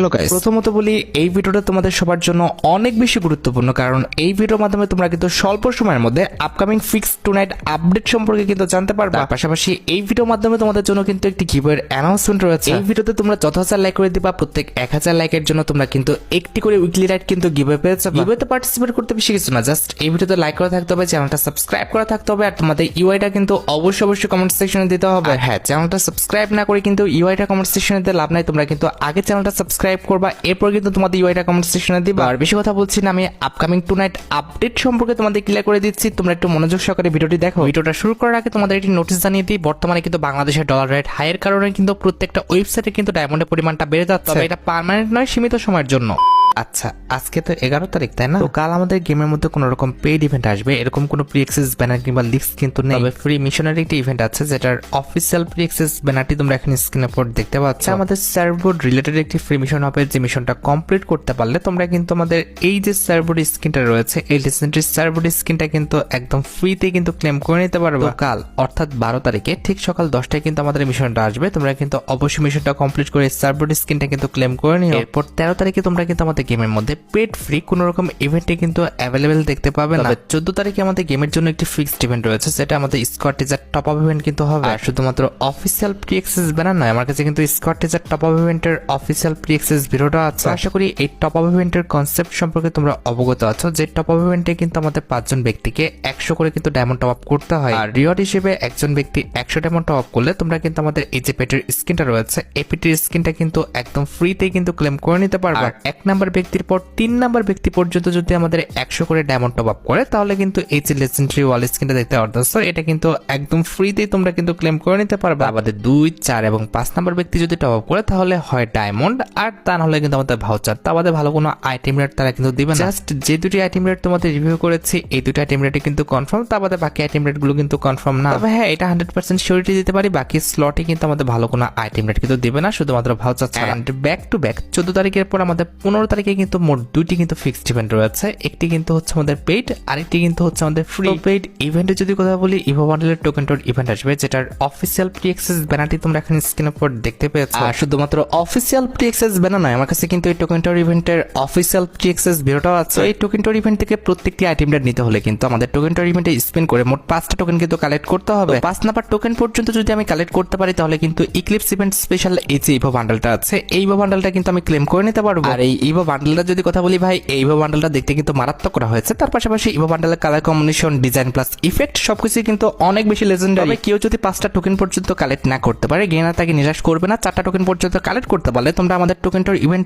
চলো গাইস, প্রথমত বলি এই ভিডিওটা তোমাদের সবার জন্য অনেক বেশি গুরুত্বপূর্ণ, কারণ এই ভিডিওর মাধ্যমে তোমরা কিন্তু স্বল্প সময়ের মধ্যে upcoming fix tonight update সম্পর্কে কিন্তু জানতে পারবে। পাশাপাশি এই ভিডিওর মাধ্যমে তোমাদের জন্য কিন্তু একটি গিভওয়ের অ্যানাউন্সমেন্ট রয়েছে। এই ভিডিওতে তোমরা যত হাজার লাইক করে দিবা, প্রত্যেক 1000 লাইকের জন্য তোমরা কিন্তু একটি করে উইকলি রাইড কিন্তু গিভওয়ে পেয়ে যাবে। গিভওয়েতে পার্টিসিপেট করতে বেশি কিছু না, জাস্ট এই ভিডিওতে লাইক করা থাকতে হবে, চ্যানেলটা সাবস্ক্রাইব করা থাকতে হবে, আর তোমাদের ইউআইটা কিন্তু অবশ্যই কমেন্ট সেকশনে দিতে হবে। হ্যাঁ, চ্যানেলটা সাবস্ক্রাইব না করে কিন্তু ইউআইটা কমেন্ট সেকশনে দিতে লাভ নাই। তোমরা কিন্তু আগে চ্যানেলটা সাবস্ক্রাইব করবা, এরপর কিন্তু তোমাদের ইউআইটা কমেন্ট সেকশনে দিবা। আর বেশি কথা বলছি না, আমি আপকামিং টু নাইট আপডেট সম্পর্কে তোমাদের ক্লিয়ার করে দিচ্ছি। তোমরা একটু মনোযোগ সহকারে ভিডিওটি দেখো। ভিডিওটা শুরু করার আগে তোমাদের একটি নোটিশ জানিয়ে দিই, বর্তমানে কিন্তু বাংলাদেশের ডলার রেট হাইয়ের কারণে কিন্তু প্রত্যেকটা ওয়েবসাইটে কিন্তু ডায়মন্ডের পরিমাণটা বেড়ে যাচ্ছে। তবে এটা পার্মানেন্ট নয়, সীমিত সময়ের জন্য। আচ্ছা, আজকে তো 11 তারিখ, তাই না? তো কাল আমাদের গেমের মধ্যে কোনো রকম পেইড ইভেন্ট আসবে, এরকম কোনো প্রি অ্যাক্সেস ব্যানার কিংবা লিস্ট কিন্তু নেই। তবে ফ্রি মিশনের একটি ইভেন্ট আছে, যেটার অফিসিয়াল প্রি অ্যাক্সেস ব্যানারটি তোমরা এখানে স্ক্রিনের উপর দেখতে পাচ্ছ। আমাদের সার্ভবোর্ড রিলেটেড একটি ফ্রি মিশন হবে, যে মিশনটা কমপ্লিট করতে পারলে তোমরা কিন্তু আমাদের এই যে সার্ভবোর্ড স্ক্রিনটা রয়েছে, এই লেজেন্ডারি সার্ভবোর্ড স্ক্রিনটা কিন্তু একদম ফ্রিতে কিন্তু ক্লেম করে নিতে পারবে। কাল অর্থাৎ 12 তারিখে ঠিক সকাল 10টায় কিন্তু আমাদের মিশনটা আসবে। তোমরা কিন্তু অবশ্যই মিশনটা কমপ্লিট করে সার্ভবোর্ড স্ক্রিনটা কিন্তু ক্লেম করে নিও। এরপর 13 তারিখে তোমরা কিন্তু আমাদের গেমের মধ্যে ফ্রি কোন রকম ইভেন্টে কিন্তু অ্যাভেলেবেল দেখতে পাবে না। 14 তারিখে আমাদের গেমের জন্য একটি ফিক্সড ইভেন্ট রয়েছে, যেটা আমাদের squad teaser top up event কিন্তু হবে। আর শুধুমাত্র অফিসিয়াল প্রি অ্যাক্সেস ব্যানার নয়, আমার কাছে কিন্তু স্কোয়াড টিজার টপ আপ ইভেন্টের অফিসিয়াল প্রি অ্যাক্সেস ভিডিওটা আছে। আশা করি এই টপ আপ ইভেন্টের কনসেপ্ট সম্পর্কে তোমরা অবগত আছো, যে টপ আপ ইভেন্টে কিন্তু আমাদের 5 জন ব্যক্তিকে 100 করে কিন্তু ডায়মন্ড টপ আপ করতে হয়। আর রিওয়ার্ড হিসেবে একজন ব্যক্তি 100 ডায়মন্ড টপ আপ করলে তোমরা কিন্তু আমাদের এই যে পেটের স্কিনটা রয়েছে, এই পেটের স্কিনটা কিন্তু একদম ফ্রিতে কিন্তু ক্লেম করে নিতে পারবে। 1 নাম্বার ব্যক্তির পর 3 নাম্বার ব্যক্তি পর্যন্ত যদি আমাদের 100 করে ডায়মন্ড টপ আপ করে, তাহলে কিন্তু এই যে লেজেন্ডারি ওয়াল স্ক্রিনটা দেখতে পারতেছো, এটা কিন্তু একদম ফ্রিতেই তোমরা কিন্তু ক্লেম করে নিতে পারবে। আমাদের 2, 4 এবং 5 নাম্বার ব্যক্তি যদি টপ আপ করে, তাহলে হয় ডায়মন্ড, আর তা না হলে কিন্তু আমাদের ভাউচার। তা আমাদের ভালো কোনো আইটেম রেট তারা কিন্তু দিবে না। জাস্ট যে দুটি আইটেম রেট তোমাদের রিভিউ করেছি, এই দুটি আইটেম রেটই কিন্তু কনফার্ম। তা আমাদের বাকি আইটেম রেট গুলো কিন্তু কনফার্ম না। তবে হ্যাঁ, এটা 100% সিউরিটি দিতে পারি, বাকি স্লটে কিন্তু আমাদের ভালো কোনো আইটেম রেট কিন্তু দিবে না, শুধুমাত্র ভাউচার ছাড়া। এন্ড ব্যাক টু ব্যাক 14 তারিখের পর আমাদের 15 তারিখে কিন্তু মোট দুইটি কিন্তু ফিক্সড ইভেন্ট রয়েছে। একটি কিন্তু হচ্ছে আমাদের পেইড, আরেকটি কিন্তু হচ্ছে আমাদের ফ্রি। পেইড ইভেন্টে যদি কথা বলি, ইভো বান্ডেলের টোকেন টোর ইভেন্ট আসবে, যেটার অফিসিয়াল প্রি অ্যাক্সেস ব্যানারটি তোমরা এখানে স্ক্রিনের উপর দেখতে পেয়েছো। আর শুধুমাত্র অফিসিয়াল প্রি অ্যাক্সেস ব্যানার নয়, আমার কাছে কিন্তু এই টোকেন টোর ইভেন্টের অফিসিয়াল প্রি অ্যাক্সেস ভিডিওটাও আছে। এই টোকেন টোর ইভেন্ট থেকে প্রত্যেকটি আইটেম রেট নিতে হলে কিন্তু আমাদের টোকেন টোর ইভেন্টে স্পিন করে মোট 5টা টোকেন কিন্তু কালেক্ট করতে হবে। 5 নাম্বার টোকেন পর্যন্ত যদি আমি কালেক্ট করতে পারি, তাহলে কিন্তু ইক্লিপস ইভেন্ট স্পেশাল এই যে ইভো বান্ডেলটা আছে, এই ইভো বান্ডেলটা কিন্তু আমি ক্লেম করে নিতে পারবো। আর এই ইভো বান্ডেলটা যদি কথা বলি ভাই, এই ইভো বান্ডেলটা দেখতে কিন্তু মারাত্মক করা হয়েছে। তার পাশাপাশি ইভো বান্ডেলের colour combination, design plus effect সবকিছু কিন্তু অনেক বেশি লেজেন্ডারি। কেউ যদি 5টা টোকেন পর্যন্ত কালেক্ট না করতে পারে, গেনার তাকে নিরাশ করবে না। 4টা টোকেন পর্যন্ত কালেক্ট করতে পারলে তোমরা আমাদের টোকেন টোর ইভেন্ট